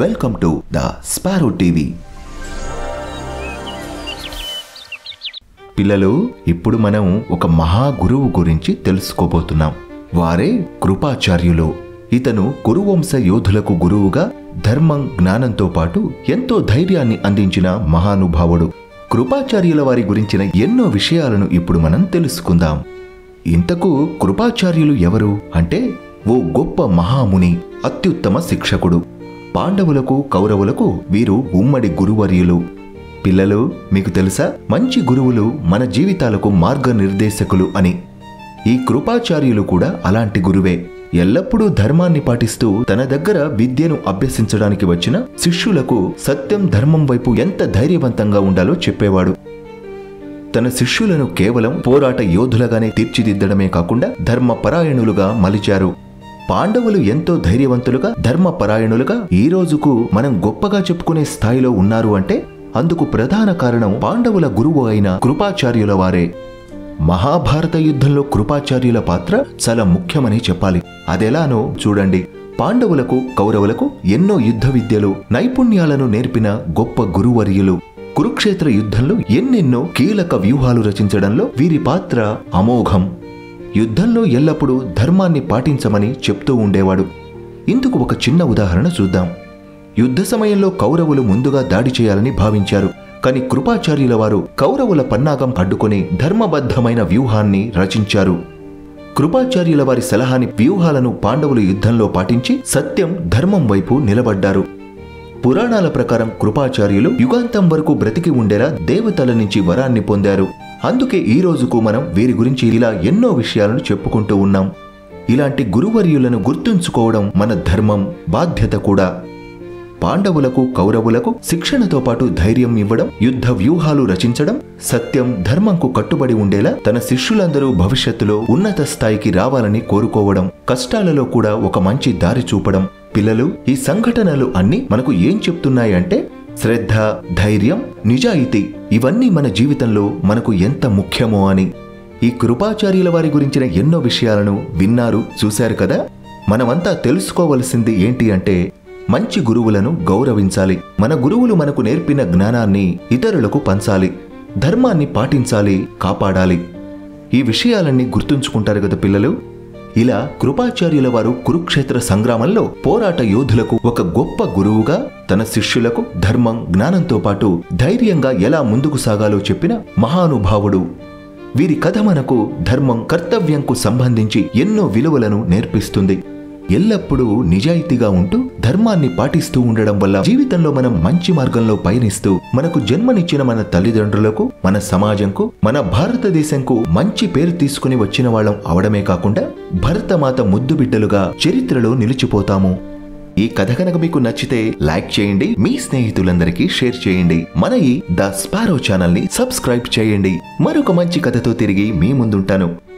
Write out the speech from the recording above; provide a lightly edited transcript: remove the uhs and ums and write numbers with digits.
Welcome to the sparrow TV. పిల్లలు, ఇప్పుడు మనం ఒక మహా గురువు గురించి తెలుసుకోబోతున్నాం. వారే కృపాచార్యులు. ఇతను కురువంశ యోధులకు గురువుగా ధర్మం, జ్ఞానంతో పాటు ఎంతో ధైర్యాన్ని అందించిన మహానుభావుడు. కృపాచార్యుల వారి గురించిన ఎన్నో విషయాలను ఇప్పుడు మనం తెలుసుకుందాం. ఇంతకు కృపాచార్యులు ఎవరు అంటే, ఓ గొప్ప మహాముని, అత్యుత్తమ శిక్షకుడు. పాండవులకు, కౌరవులకు వీరు ఉమ్మడి గురువర్యులు. పిల్లలు, మీకు తెలుసా, మంచి గురువులు మన జీవితాలకు మార్గనిర్దేశకులు అని. ఈ కృపాచార్యులు కూడా అలాంటి గురువే. ఎల్లప్పుడూ ధర్మాన్ని పాటిస్తూ తన దగ్గర విద్యను అభ్యసించడానికి వచ్చిన శిష్యులకు సత్యం, ధర్మం వైపు ఎంత ధైర్యవంతంగా ఉండాలో చెప్పేవాడు. తన శిష్యులను కేవలం పోరాట యోధులుగానే తీర్చిదిద్దడమే కాకుండా ధర్మపరాయణులుగా మలిచారు. పాండవులు ఎంతో ధైర్యవంతులుగా, ధర్మపరాయణులుగా ఈ రోజుకు మనం గొప్పగా చెప్పుకునే స్థాయిలో ఉన్నారు అంటే అందుకు ప్రధాన కారణం పాండవుల గురువు అయిన కృపాచార్యుల వారే. మహాభారత యుద్ధంలో కృపాచార్యుల పాత్ర చాలా ముఖ్యమని చెప్పాలి. అదెలానో చూడండి. పాండవులకు, కౌరవులకు ఎన్నో యుద్ధ విద్యలు, నైపుణ్యాలను నేర్పిన గొప్ప గురువర్యులు. కురుక్షేత్ర యుద్ధంలో ఎన్నెన్నో కీలక వ్యూహాలు రచించడంలో వీరి పాత్ర అమోఘం. యుద్ధంలో ఎల్లప్పుడూ ధర్మాన్ని పాటించమని చెప్తూ ఉండేవాడు. ఇందుకు ఒక చిన్న ఉదాహరణ చూద్దాం. యుద్ధ సమయంలో కౌరవులు ముందుగా దాడి చేయాలని భావించారు. కానీ కృపాచార్యుల వారు కౌరవుల పన్నాగం అడ్డుకొని ధర్మబద్ధమైన వ్యూహాన్ని రచించారు. కృపాచార్యుల వారి సలహాని, వ్యూహాలను పాండవులు యుద్ధంలో పాటించి సత్యం, ధర్మం వైపు నిలబడ్డారు. పురాణాల ప్రకారం కృపాచార్యులు యుగాంతం వరకు బ్రతికి ఉండేలా దేవతల నుంచి వరాన్ని పొందారు. అందుకే ఈ రోజుకు మనం వీరి గురించి ఇలా ఎన్నో విషయాలను చెప్పుకుంటూ ఉన్నాం. ఇలాంటి గురువర్యులను గుర్తుంచుకోవడం మన ధర్మం, బాధ్యత కూడా. పాండవులకు, కౌరవులకు శిక్షణతో పాటు ధైర్యం ఇవ్వడం, యుద్ధ వ్యూహాలు రచించడం, సత్యం, ధర్మంకు కట్టుబడి ఉండేలా తన శిష్యులందరూ భవిష్యత్తులో ఉన్నత స్థాయికి రావాలని కోరుకోవడం, కష్టాలలో కూడా ఒక మంచి దారి చూపడం. పిల్లలు, ఈ సంఘటనలు అన్నీ మనకు ఏం చెప్తున్నాయంటే, శ్రద్ధ, ధైర్యం, నిజాయితీ ఇవన్నీ మన జీవితంలో మనకు ఎంత ముఖ్యమో అని. ఈ కృపాచార్యుల వారి గురించిన ఎన్నో విషయాలను విన్నారు, చూశారు కదా. మనమంతా తెలుసుకోవలసింది ఏంటి అంటే, మంచి గురువులను గౌరవించాలి. మన గురువులు మనకు నేర్పిన జ్ఞానాన్ని ఇతరులకు పంచాలి. ధర్మాన్ని పాటించాలి, కాపాడాలి. ఈ విషయాలన్నీ గుర్తుంచుకుంటారు కదా పిల్లలు. ఇలా కృపాచార్యుల వారు కురుక్షేత్ర సంగ్రామంలో పోరాట యోధులకు ఒక గొప్ప గురువుగా, తన శిష్యులకు ధర్మం, జ్ఞానంతో పాటు ధైర్యంగా ఎలా ముందుకు సాగాలో చెప్పిన మహానుభావుడు. వీరి కథ మనకు ధర్మం, కర్తవ్యంకు సంబంధించి ఎన్నో విలువలను నేర్పిస్తుంది. ఎల్లప్పుడూ నిజాయితీగా ఉంటూ ధర్మాన్ని పాటిస్తూ ఉండడం వల్ల జీవితంలో మనం మంచి మార్గంలో పయనిస్తూ మనకు జన్మనిచ్చిన మన తల్లిదండ్రులకు, మన సమాజంకు, మన భారతదేశంకు మంచి పేరు తీసుకుని వచ్చిన వాళ్ళం అవడమే కాకుండా భరతమాత ముద్దు బిడ్డలుగా చరిత్రలో నిలిచిపోతాము. ఈ కథ కనుక మీకు నచ్చితే లైక్ చేయండి, మీ స్నేహితులందరికీ షేర్ చేయండి. మన ఈ ద స్పారో ఛానల్ ని సబ్స్క్రైబ్ చేయండి. మరొక మంచి కథతో తిరిగి మీ ముందుంటాను.